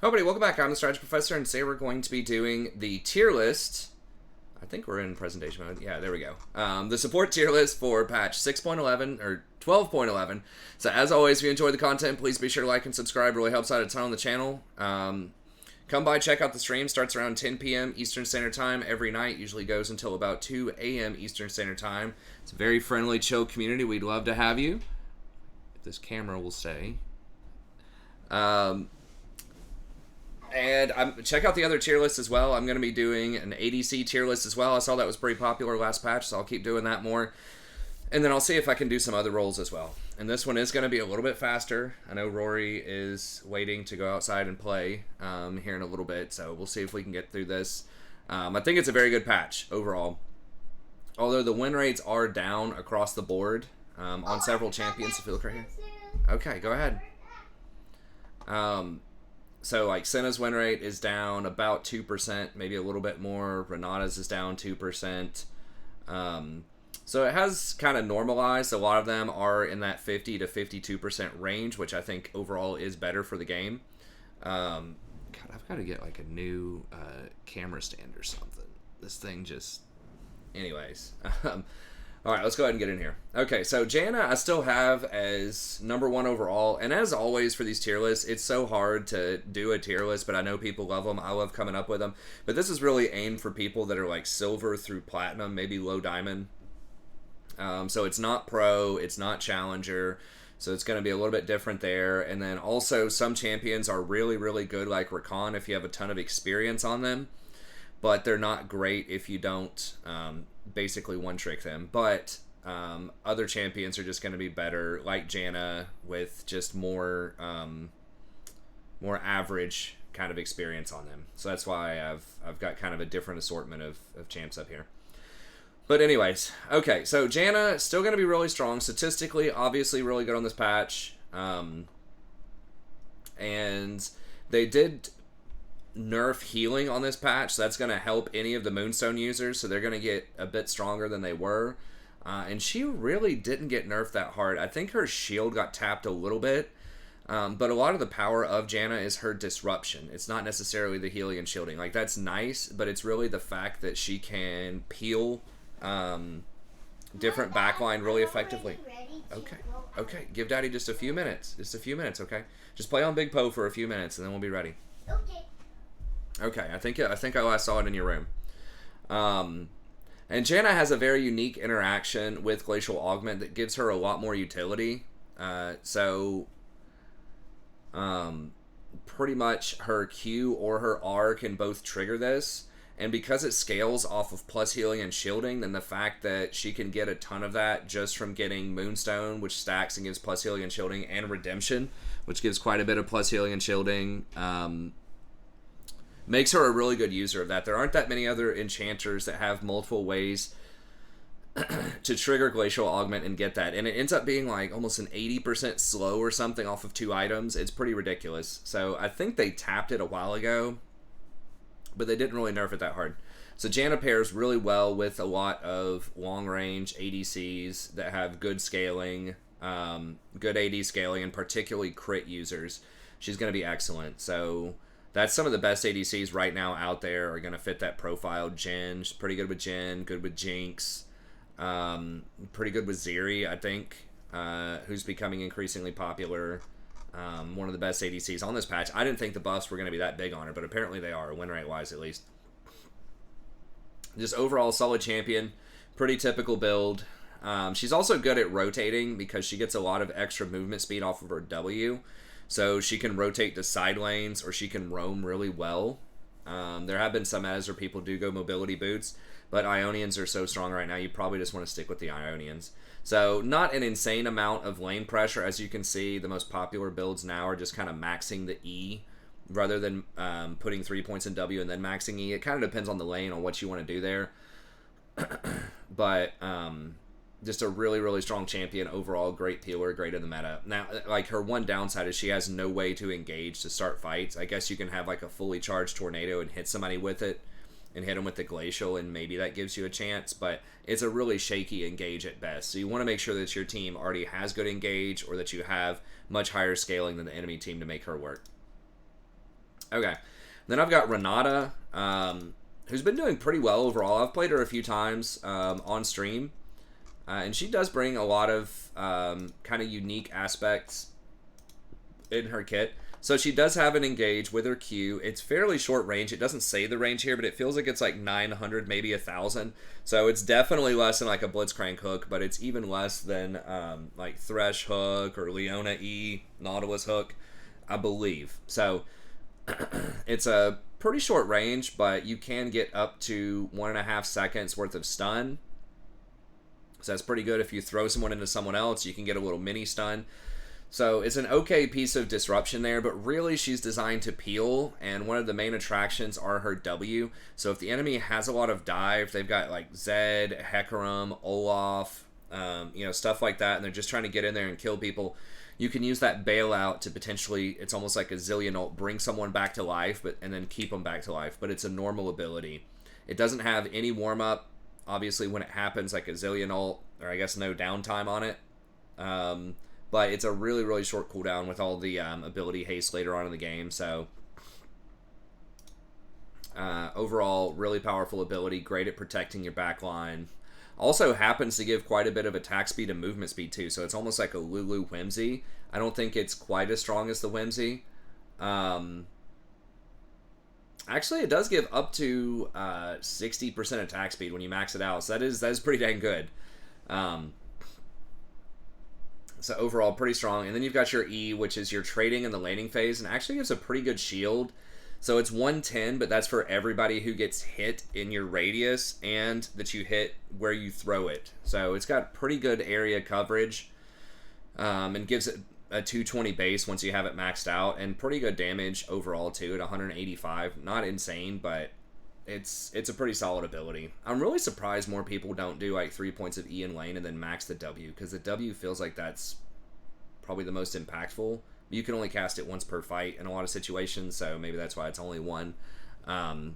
Hello, everybody. Welcome back. I'm the Strategy Professor, and today we're going to be doing the tier list. I think we're in presentation mode. Yeah, there we go. The support tier list for patch 6.11 or 12.11. So, as always, if you enjoy the content, please be sure to like and subscribe. It really helps out a ton on the channel. Come by, check out the stream. Starts around 10 p.m. Eastern Standard Time every night. Usually goes until about 2 a.m. Eastern Standard Time. It's a very friendly, chill community. We'd love to have you. If this camera will stay. And check out the other tier list as well. I'm going to be doing an ADC tier list as well. I saw that was pretty popular last patch, so I'll keep doing that more. And then I'll see if I can do some other roles as well. And this one is going to be a little bit faster. I know Rory is waiting to go outside and play here in a little bit, so we'll see if we can get through this. I think it's a very good patch overall. Although the win rates are down across the board on several champions. If you look right here. Okay, go ahead. So, like, Senna's win rate is down about 2%, maybe a little bit more. Renata's is down 2%. So it has kind of normalized. A lot of them are in that 50 to 52% range, which I think overall is better for the game. God, I've got to get, like, a new camera stand or something. This thing just... Anyways. All right, let's go ahead and get in here. Okay, so Janna I still have as number 1 overall. And as always for these tier lists, it's so hard to do a tier list, but I know people love them. I love coming up with them. But this is really aimed for people that are like silver through platinum, maybe low diamond. So it's not pro, it's not challenger. So it's going to be a little bit different there. And then also some champions are really, really good, like Rakan, if you have a ton of experience on them. But they're not great if you don't basically one-trick them. But other champions are just going to be better, like Janna, with just more average kind of experience on them. So that's why I've got kind of a different assortment of champs up here. But anyways, okay, so Janna still going to be really strong. Statistically, obviously really good on this patch. And they did nerf healing on this patch, so that's going to help any of the Moonstone users, so they're going to get a bit stronger than they were. And she really didn't get nerfed that hard. I think her shield got tapped a little bit, but a lot of the power of Janna is her disruption. It's not necessarily the healing and shielding. Like, that's nice, but it's really the fact that she can peel different backline really effectively. Okay, give Daddy just a few minutes. Okay? Just play on Big Poe for a few minutes, and then we'll be ready. Okay, I think I last saw it in your room. And Janna has a very unique interaction with Glacial Augment that gives her a lot more utility. Pretty much her Q or her R can both trigger this. And because it scales off of plus healing and shielding, then the fact that she can get a ton of that just from getting Moonstone, which stacks and gives plus healing and shielding, and Redemption, which gives quite a bit of plus healing and shielding, makes her a really good user of that. There aren't that many other enchanters that have multiple ways to trigger Glacial Augment and get that. And it ends up being like almost an 80% slow or something off of 2 items. It's pretty ridiculous. So I think they tapped it a while ago, but they didn't really nerf it that hard. So Janna pairs really well with a lot of long-range ADCs that have good scaling, good AD scaling, and particularly crit users. She's going to be excellent. So that's some of the best ADCs right now out there are going to fit that profile. Jhin, she's pretty good with Jhin, good with Jinx, pretty good with Zeri, I think, who's becoming increasingly popular. One of the best ADCs on this patch. I didn't think the buffs were going to be that big on her, but apparently they are, win rate-wise at least. Just overall solid champion, pretty typical build. She's also good at rotating because she gets a lot of extra movement speed off of her W. So she can rotate to side lanes or she can roam really well. There have been some metas where people do go mobility boots, but Ionians are so strong right now, you probably just want to stick with the Ionians. So not an insane amount of lane pressure. As you can see, the most popular builds now are just kind of maxing the E rather than putting 3 points in W and then maxing E. It kind of depends on the lane, on what you want to do there. But just a really, really strong champion overall. Great peeler, great in the meta. Now, like, her one downside is she has no way to engage to start fights. I guess you can have like a fully charged tornado and hit somebody with it and hit them with the glacial, and maybe that gives you a chance, but it's a really shaky engage at best. So you want to make sure that your team already has good engage or that you have much higher scaling than the enemy team to make her work. Okay. Then I've got Renata, who's been doing pretty well overall. I've played her a few times on stream. And she does bring a lot of kind of unique aspects in her kit. So she does have an engage with her Q. It's fairly short range. It doesn't say the range here, but it feels like it's like 900, maybe 1,000. So it's definitely less than like a Blitzcrank hook, but it's even less than like Thresh hook or Leona E, Nautilus hook, I believe. So it's a pretty short range, but you can get up to 1.5 seconds worth of stun. So that's pretty good. If you throw someone into someone else, you can get a little mini stun. So it's an okay piece of disruption there, but really she's designed to peel, and one of the main attractions are her W. So if the enemy has a lot of dive, they've got like Zed, Hecarim, Olaf, stuff like that, and they're just trying to get in there and kill people. You can use that bailout to potentially, it's almost like a Zillion ult, bring someone back to life, and then keep them back to life. But it's a normal ability. It doesn't have any warm-up. Obviously, when it happens, like a Zillion ult, or I guess no downtime on it. But it's a really, really short cooldown with all the ability haste later on in the game. So, overall, really powerful ability. Great at protecting your backline. Also happens to give quite a bit of attack speed and movement speed, too. So, it's almost like a Lulu Whimsy. I don't think it's quite as strong as the Whimsy. Actually, it does give up to 60% attack speed when you max it out. So, that is pretty dang good. So overall, pretty strong. And then you've got your E, which is your trading in the laning phase, and actually gives a pretty good shield. So it's 110, but that's for everybody who gets hit in your radius and that you hit where you throw it. So it's got pretty good area coverage, and gives it a 220 base once you have it maxed out, and pretty good damage overall too at 185. Not insane, but it's a pretty solid ability. I'm really surprised more people don't do like 3 points of E in lane and then max the W, because the W feels like that's probably the most impactful. You can only cast it once per fight in a lot of situations, so maybe that's why it's only one. But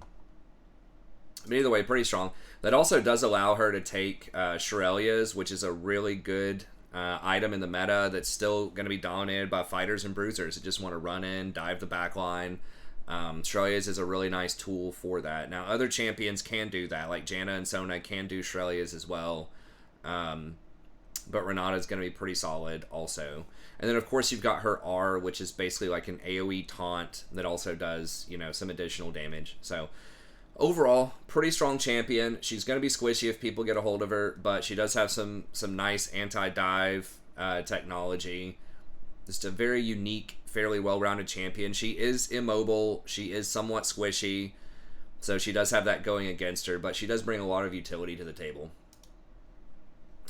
either way, pretty strong. That also does allow her to take Shirelia's, which is a really good item in the meta that's still going to be dominated by fighters and bruisers that just want to run in, dive the backline. Shirelia's is a really nice tool for that. Now, other champions can do that, like Janna and Sona can do Shirelia's as well. But Renata is going to be pretty solid also. And then, of course, you've got her R, which is basically like an AoE taunt that also does, some additional damage. So, overall, pretty strong champion. She's going to be squishy if people get a hold of her, but she does have some nice anti-dive technology. Just a very unique, fairly well-rounded champion. She is immobile. She is somewhat squishy. So she does have that going against her, but she does bring a lot of utility to the table.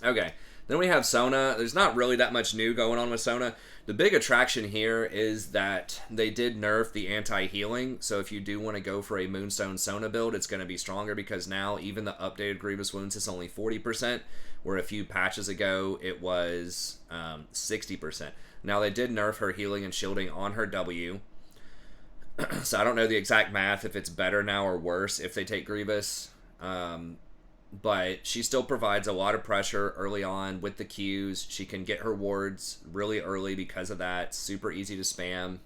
Okay, then we have Sona. There's not really that much new going on with Sona. The big attraction here is that they did nerf the anti-healing. So if you do want to go for a Moonstone Sona build, it's going to be stronger, because now even the updated Grievous Wounds is only 40%, where a few patches ago it was 60%. Now, they did nerf her healing and shielding on her W. So I don't know the exact math, if it's better now or worse if they take Grievous. But she still provides a lot of pressure early on with the Qs. She can get her wards really early because of that. Super easy to spam.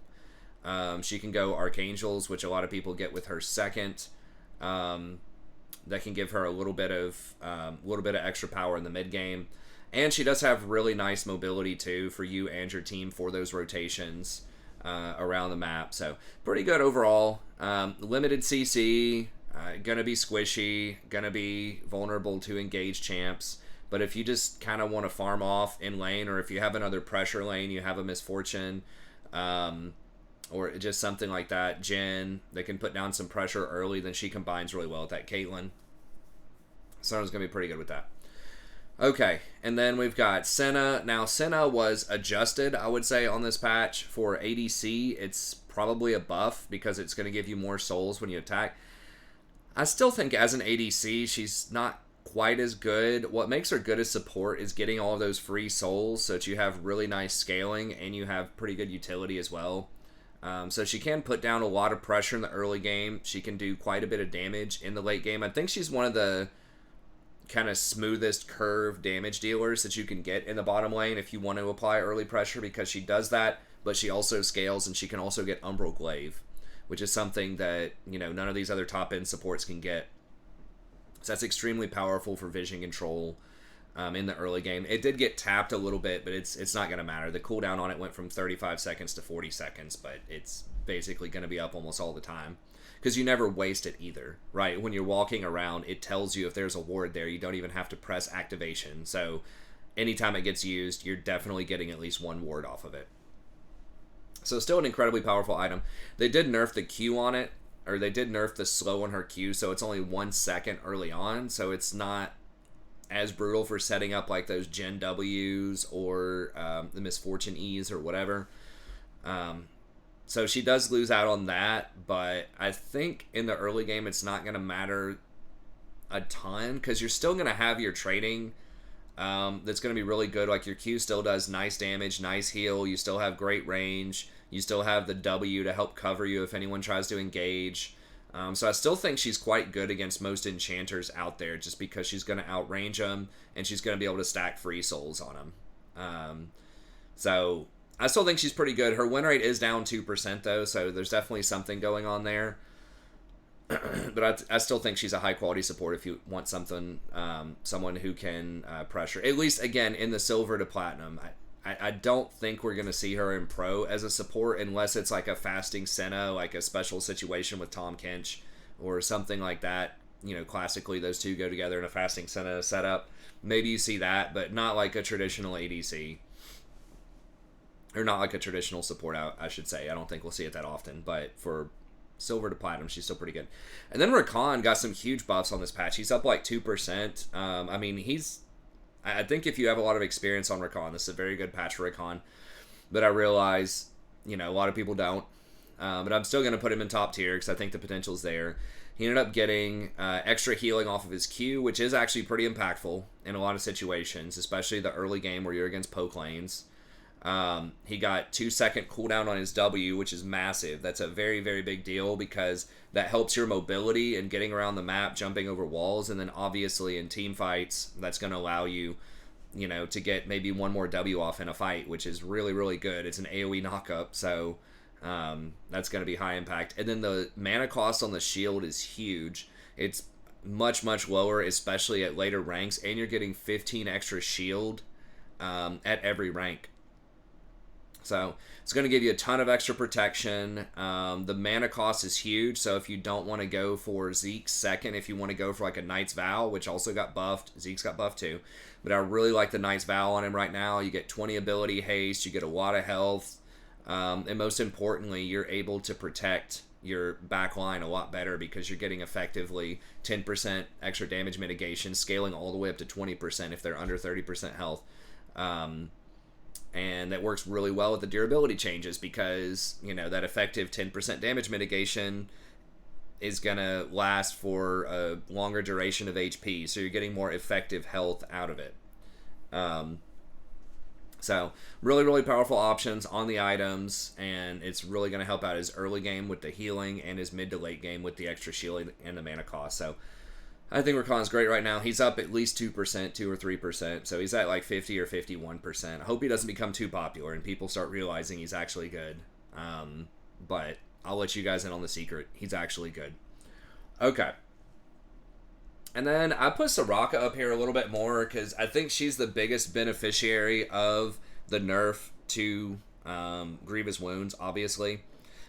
She can go Archangels, which a lot of people get with her second. That can give her a little bit of extra power in the mid game. And she does have really nice mobility, too, for you and your team for those rotations around the map. So, pretty good overall. Limited CC, gonna be squishy, gonna be vulnerable to engage champs. But if you just kind of want to farm off in lane, or if you have another pressure lane, you have a Misfortune, or just something like that, Jen, that can put down some pressure early, then she combines really well with that Caitlyn. Sona's gonna be pretty good with that. Okay, and then we've got Senna. Now, Senna was adjusted, I would say, on this patch for ADC. It's probably a buff because it's going to give you more souls when you attack. I still think as an ADC, she's not quite as good. What makes her good as support is getting all of those free souls so that you have really nice scaling and you have pretty good utility as well. So she can put down a lot of pressure in the early game. She can do quite a bit of damage in the late game. I think she's one of the kind of smoothest curve damage dealers that you can get in the bottom lane if you want to apply early pressure, because she does that, but she also scales and she can also get Umbral Glaive, which is something that, none of these other top-end supports can get. So that's extremely powerful for vision control in the early game. It did get tapped a little bit, but it's not going to matter. The cooldown on it went from 35 seconds to 40 seconds, but it's basically going to be up almost all the time because you never waste it either, right? When you're walking around, it tells you if there's a ward there. You don't even have to press activation. So anytime it gets used, you're definitely getting at least one ward off of it. So still an incredibly powerful item. They did nerf the Q on it, or they did nerf the slow on her Q, so it's only 1 second early on, so it's not as brutal for setting up like those Gen Ws or the Misfortune Es or whatever. So she does lose out on that, but I think in the early game it's not going to matter a ton because you're still going to have your trading that's going to be really good. Like your Q still does nice damage, nice heal. You still have great range. You still have the W to help cover you if anyone tries to engage. So I still think she's quite good against most enchanters out there just because she's going to outrange them and she's going to be able to stack free souls on them. So I still think she's pretty good. Her win rate is down 2% though, so there's definitely something going on there. But I still think she's a high quality support if you want something, someone who can pressure. At least again in the silver to platinum. I don't think we're going to see her in pro as a support unless it's like a fasting Senna, like a special situation with Tom Kench or something like that. Classically those two go together in a fasting Senna setup. Maybe you see that, but not like a traditional ADC. Or not like a traditional support, I should say. I don't think we'll see it that often, but for silver to platinum, she's still pretty good. And then Rakan got some huge buffs on this patch. He's up like 2%. I think if you have a lot of experience on Rakan, this is a very good patch for Rakan. But I realize, a lot of people don't. But I'm still going to put him in top tier because I think the potential's there. He ended up getting extra healing off of his Q, which is actually pretty impactful in a lot of situations, especially the early game where you're against poke lanes. He got 2-second cooldown on his W, which is massive. That's a very, very big deal because that helps your mobility and getting around the map, jumping over walls, and then obviously in team fights, that's going to allow you, to get maybe one more W off in a fight, which is really, really good. It's an AoE knockup, so that's going to be high impact. And then the mana cost on the shield is huge. It's much, much lower, especially at later ranks, and you're getting 15 extra shield at every rank. So it's going to give you a ton of extra protection. The mana cost is huge, so if you don't want to go for Zeke's second, if you want to go for like a Knight's Vow, which also got buffed, Zeke's got buffed too, but I really like the Knight's Vow on him right now. You get 20 ability haste, you get a lot of health, and most importantly, you're able to protect your back line a lot better because you're getting effectively 10% extra damage mitigation, scaling all the way up to 20% if they're under 30% health. And that works really well with the durability changes because, that effective 10% damage mitigation is going to last for a longer duration of HP. So you're getting more effective health out of it. So really, really powerful options on the items. And it's really going to help out his early game with the healing and his mid to late game with the extra shielding and the mana cost. So I think Rakan's great right now. He's up at least 2%, 2 or 3%. So he's at like 50 or 51%. I hope he doesn't become too popular and people start realizing he's actually good. But I'll let you guys in on the secret. He's actually good. Okay. And then I put Soraka up here a little bit more because I think she's the biggest beneficiary of the nerf to Grievous Wounds, obviously.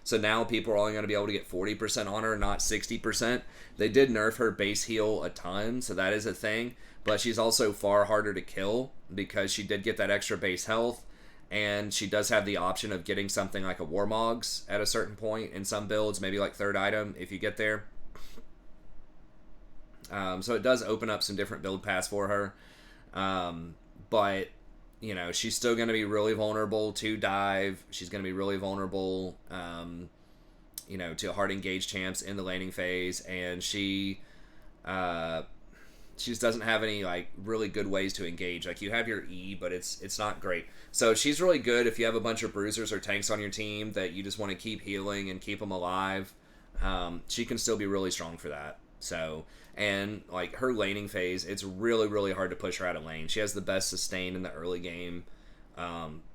So now people are only going to be able to get 40% on her, not 60%. They did nerf her base heal a ton, so that is a thing. But she's also far harder to kill because she did get that extra base health. And she does have the option of getting something like a Warmogs at a certain point in some builds, maybe like third item if you get there. So it does open up some different build paths for her. But she's still going to be really vulnerable to dive. She's going to be really vulnerable, to hard engage champs in the laning phase. And she just doesn't have any, like, really good ways to engage. Like, you have your E, but it's not great. So she's really good if you have a bunch of bruisers or tanks on your team that you just want to keep healing and keep them alive. She can still be really strong for that. So, and like her laning phase, it's really, really hard to push her out of lane. She has the best sustain in the early game,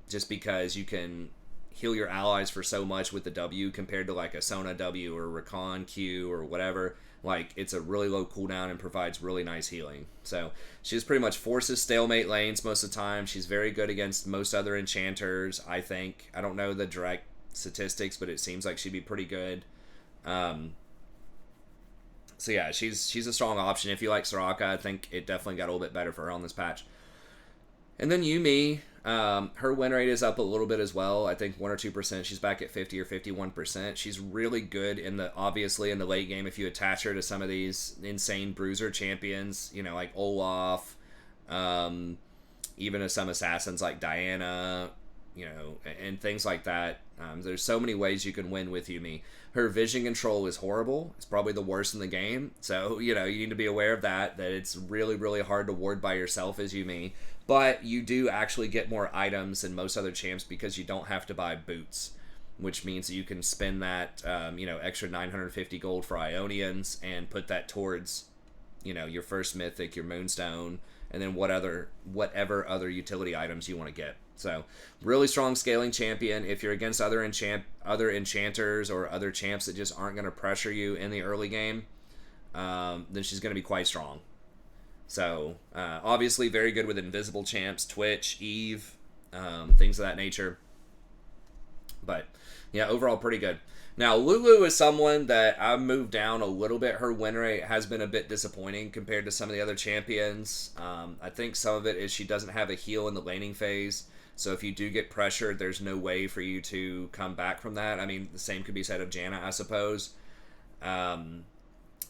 just because you can heal your allies for so much with the W compared to like a Sona W or Rakan Q or whatever. Like, it's a really low cooldown and provides really nice healing. So she just pretty much forces stalemate lanes most of the time. She's very good against most other enchanters, I think. I don't know the direct statistics, but it seems like she'd be pretty good. So yeah, she's a strong option. If you like Soraka, I think it definitely got a little bit better for her on this patch. And then Yumi, her win rate is up a little bit as well. I think 1 or 2%. She's back at 50 or 51%. She's really good obviously in the late game if you attach her to some of these insane bruiser champions, you know, like Olaf, even some assassins like Diana, you know, and things like that. There's so many ways you can win with Yumi. Her vision control is horrible. It's probably the worst in the game. So, you know, you need to be aware of that it's really, really hard to ward by yourself as Yumi. But you do actually get more items than most other champs because you don't have to buy boots, which means that you can spend that, you know, extra 950 gold for Ionians and put that towards, you know, your first mythic, your Moonstone, and then whatever other utility items you want to get. So, really strong scaling champion. If you're against other enchanters or other champs that just aren't going to pressure you in the early game, then she's going to be quite strong. So, obviously very good with invisible champs, Twitch, Eve, things of that nature. But, yeah, overall pretty good. Now, Lulu is someone that I've moved down a little bit. Her win rate has been a bit disappointing compared to some of the other champions. I think some of it is she doesn't have a heal in the laning phase. So if you do get pressured, there's no way for you to come back from that. I mean, the same could be said of Janna, I suppose.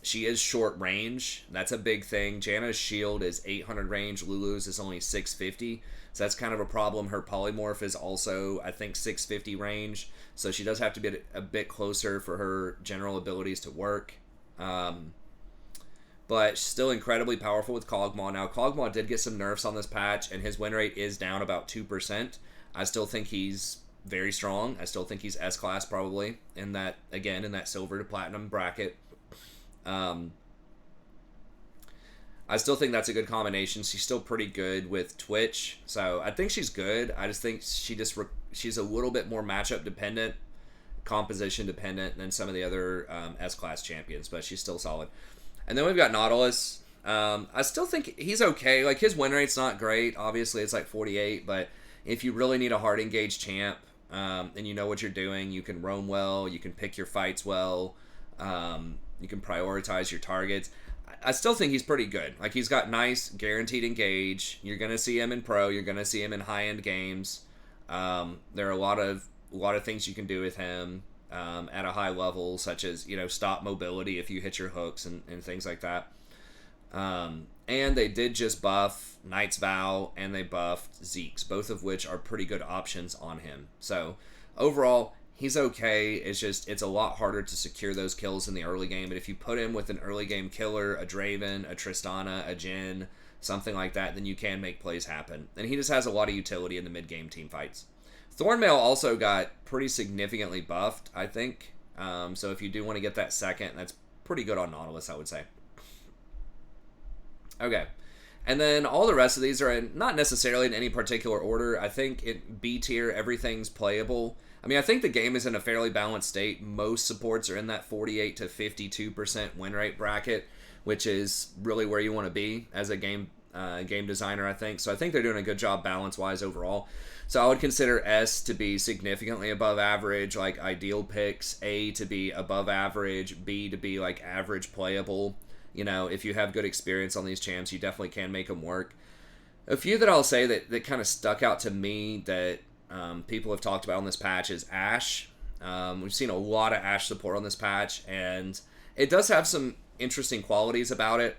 She is short range. That's a big thing. Janna's shield is 800 range. Lulu's is only 650. So that's kind of a problem. Her polymorph is also, I think, 650 range. So she does have to be a bit closer for her general abilities to work. But she's still incredibly powerful with Kog'Maw. Now, Kog'Maw did get some nerfs on this patch, and his win rate is down about 2%. I still think he's very strong. I still think he's S-class probably in that, again, in that silver to platinum bracket. I still think that's a good combination. She's still pretty good with Twitch, so I think she's good. I just think she's a little bit more matchup dependent, composition dependent than some of the other S-class champions, but she's still solid. And then we've got Nautilus. I still think he's okay. Like, his win rate's not great. Obviously, it's like 48, but if you really need a hard engaged champ and you know what you're doing, you can roam well, you can pick your fights well, you can prioritize your targets. I still think he's pretty good. Like, he's got nice guaranteed engage. You're going to see him in pro. You're going to see him in high-end games. There are a lot of things you can do with him at a high level, such as, you know, stop mobility if you hit your hooks and things like that. And they did just buff Knight's Vow, and they buffed Zeke's, both of which are pretty good options on him. So, overall, he's okay. It's a lot harder to secure those kills in the early game. But if you put him with an early game killer, a Draven, a Tristana, a Jhin, something like that, then you can make plays happen. And he just has a lot of utility in the mid-game team fights. Thornmail also got pretty significantly buffed, I think. So if you do want to get that second, that's pretty good on Nautilus, I would say. Okay. And then all the rest of these are not necessarily in any particular order. I think in B tier, everything's playable. I mean, I think the game is in a fairly balanced state. Most supports are in that 48 to 52% win rate bracket, which is really where you want to be as a game designer, I think. So I think they're doing a good job balance-wise overall. So I would consider S to be significantly above average, like ideal picks, A to be above average, B to be like average playable. You know, if you have good experience on these champs, you definitely can make them work. A few that I'll say that kind of stuck out to me that people have talked about on this patch is Ashe. We've seen a lot of Ashe support on this patch, and it does have some interesting qualities about it.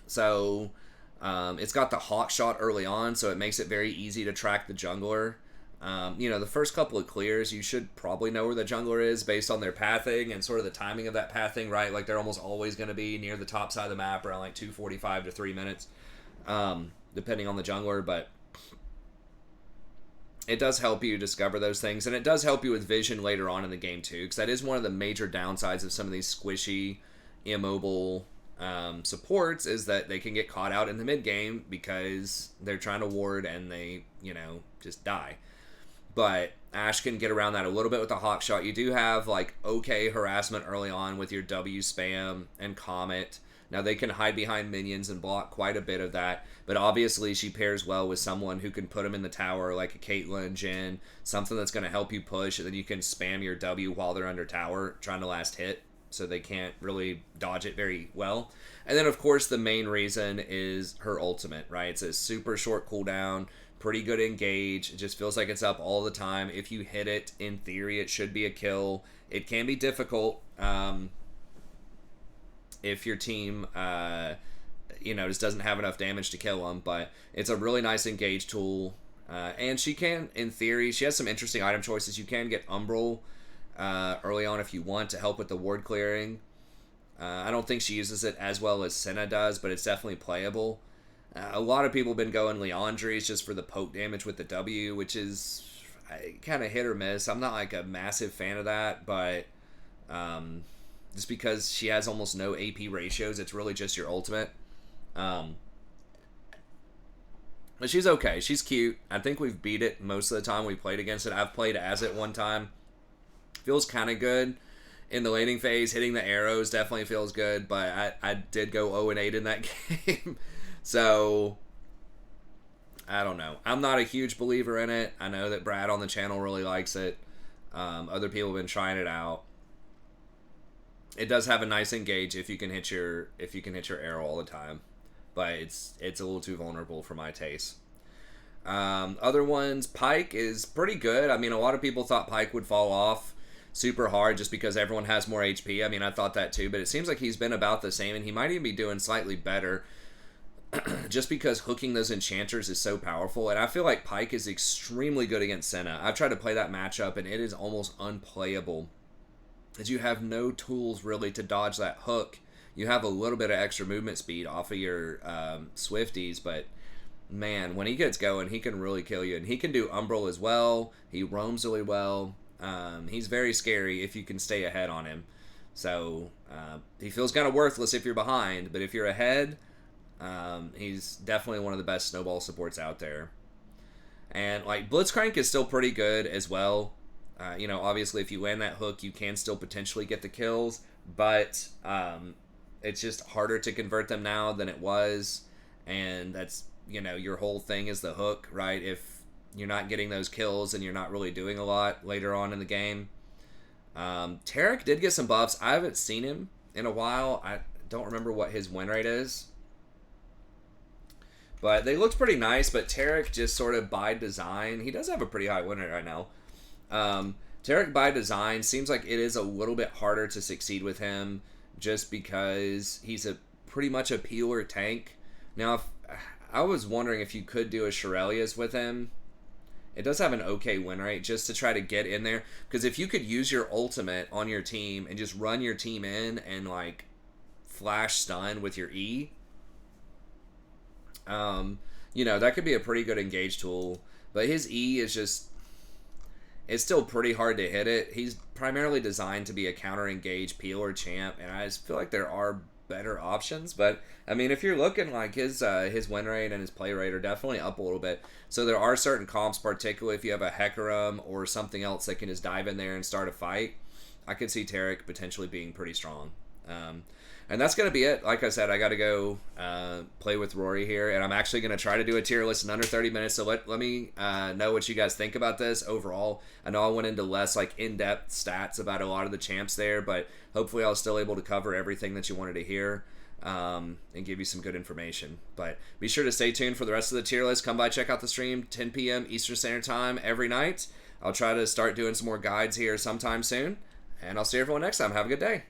So it's got the hawk shot early on, so it makes it very easy to track the jungler. You know, the first couple of clears, you should probably know where the jungler is based on their pathing and sort of the timing of that pathing, right? Like, they're almost always going to be near the top side of the map around like 2:45 to 3 minutes, depending on the jungler, but it does help you discover those things, and it does help you with vision later on in the game too, because that is one of the major downsides of some of these squishy, immobile supports, is that they can get caught out in the mid game because they're trying to ward and they, you know, just die. but Ashe can get around that a little bit with the hawk shot. You do have like okay harassment early on with your W spam and Comet. Now they can hide behind minions and block quite a bit of that, but obviously she pairs well with someone who can put them in the tower, like a Caitlyn, Jhin, something that's going to help you push, and then you can spam your W while they're under tower, trying to last hit, so they can't really dodge it very well. And then, of course, the main reason is her ultimate, right? It's a super short cooldown, pretty good engage. It just feels like it's up all the time. If you hit it, in theory, it should be a kill. It can be difficult. If your team, just doesn't have enough damage to kill them, but it's a really nice engage tool. And she can, in theory, she has some interesting item choices. You can get Umbral early on if you want to help with the ward clearing. I don't think she uses it as well as Senna does, but it's definitely playable. A lot of people have been going Leandries just for the poke damage with the W, which is kind of hit or miss. I'm not like a massive fan of that, but just because she has almost no AP ratios, it's really just your ultimate. But she's okay. She's cute. I think we've beat it most of the time we played against it. I've played as it one time. Feels kind of good in the laning phase. Hitting the arrows definitely feels good, but I did go 0-8 in that game. So, I don't know. I'm not a huge believer in it. I know that Brad on the channel really likes it. Other people have been trying it out. It does have a nice engage if you can hit your arrow all the time, but it's a little too vulnerable for my taste. Other ones, Pyke is pretty good. I mean, a lot of people thought Pyke would fall off super hard just because everyone has more HP. I mean, I thought that too, but it seems like he's been about the same, and he might even be doing slightly better just because hooking those enchanters is so powerful. And I feel like Pyke is extremely good against Senna. I've tried to play that matchup, and it is almost unplayable. Is you have no tools really to dodge that hook. You have a little bit of extra movement speed off of your Swifties, but man, when he gets going, he can really kill you. And he can do Umbral as well. He roams really well. He's very scary if you can stay ahead on him. So he feels kind of worthless if you're behind, but if you're ahead, he's definitely one of the best snowball supports out there. And like Blitzcrank is still pretty good as well. Obviously if you land that hook, you can still potentially get the kills, but it's just harder to convert them now than it was. And that's, your whole thing is the hook, right? If you're not getting those kills and you're not really doing a lot later on in the game. Taric did get some buffs. I haven't seen him in a while. I don't remember what his win rate is. But they looked pretty nice, but Taric just sort of by design, he does have a pretty high win rate right now. Taric by design seems like it is a little bit harder to succeed with him just because he's pretty much a peeler tank. Now, I was wondering if you could do a Shirelius with him. It does have an okay win rate just to try to get in there, because if you could use your ultimate on your team and just run your team in and like flash stun with your E, that could be a pretty good engage tool. But his E is just, it's still pretty hard to hit it. He's primarily designed to be a counter engage peeler champ, and I just feel like there are better options. But I mean, if you're looking, like his win rate and his play rate are definitely up a little bit. So there are certain comps, particularly if you have a Hecarim or something else that can just dive in there and start a fight. I could see Taric potentially being pretty strong. And that's going to be it. Like I said, I got to go play with Rory here, and I'm actually going to try to do a tier list in under 30 minutes, so let me know what you guys think about this overall. I know I went into less like in-depth stats about a lot of the champs there, but hopefully I was still able to cover everything that you wanted to hear and give you some good information. But be sure to stay tuned for the rest of the tier list. Come by, check out the stream, 10 p.m. Eastern Standard Time every night. I'll try to start doing some more guides here sometime soon, and I'll see everyone next time. Have a good day.